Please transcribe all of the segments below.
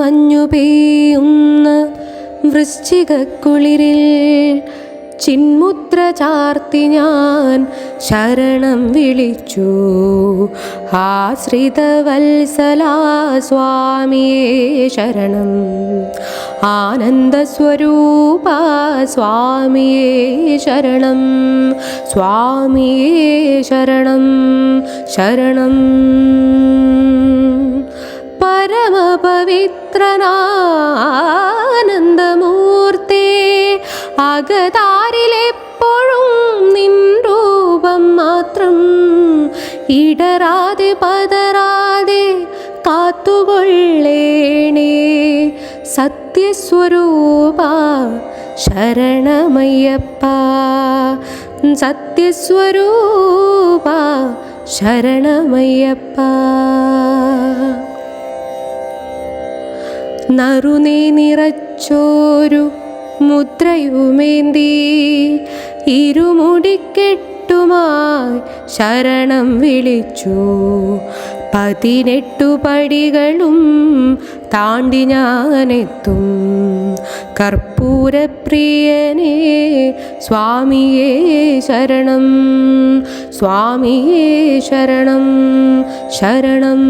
മഞ്ഞു പെയ്യുന്ന വൃശ്ചികക്കുളിരിൽ ചിന്മുദ്ര ചാർത്തി ഞാൻ ശരണം വിളിച്ചു. ആശ്രിതവത്സലാ സ്വാമിയേ ശരണം, ആനന്ദസ്വരൂപ സ്വാമിയേ ശരണം, സ്വാമിയേ ശരണം ശരണം. പരമപവിത്രനാനന്ദമൂർത്തേ, അകതാരിലെപ്പോഴും നിൻ രൂപം മാത്രം ഇടറാതെ പതറാതെ കാത്തുകൊള്ളേണേ. സത്യസ്വരൂപ ശരണമയ്യപ്പ, സത്യസ്വരൂപ ശരണമയ്യപ്പ. നറുനീ നിറച്ചോരു മുദ്രയുമേന്തി ഇരുമുടിക്കെട്ടുമായി ശരണം വിളിച്ചു. 18 പടികളും താണ്ടി ഞാനെത്തും. കർപ്പൂരപ്രിയനേ സ്വാമിയേ ശരണം, സ്വാമിയേ ശരണം ശരണം.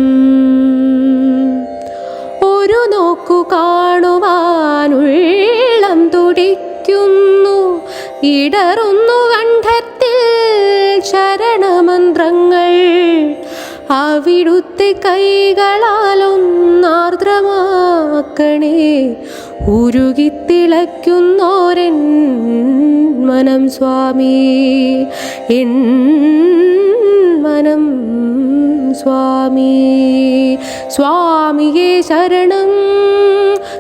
ഒരു നോക്കു കാണുവാനുള്ളം തുടിക്കുന്നു, ഇടറുന്നു കണ്ഠത്തിൽ ശരണമന്ത്രങ്ങൾ. അവിടുത്തെ കൈകളാലൊന്നാർദ്രമാക്കണേ ഉരുകിത്തിളയ്ക്കുന്നോരൻ മനം സ്വാമി, എൻ മനം സ്വാമി. സ്വാമിയേ ശരണം,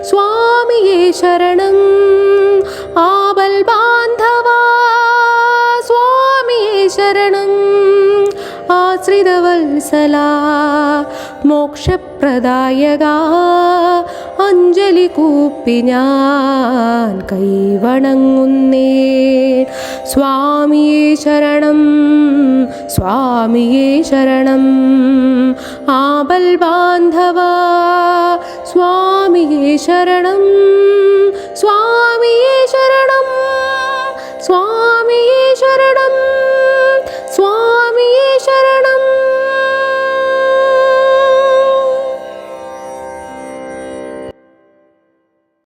സ്വാമിയേ ശരണം. ആപൽ ബാന്ധവാ സ്വാമിയേ ശരണം, ആശ്രിതവത്സലാ മോക്ഷപ്രദായക. അഞ്ജലി കൂപ്പി ഞാൻ കൈവണങ്ങുന്നേ. സ്വാമിയേ ശരണം, സ്വാമിയേ ശരണം. ആപൽ ബാന്ധവാ സ്വാമിയേ ശരണം, സ്വാമിയേ ശരണം.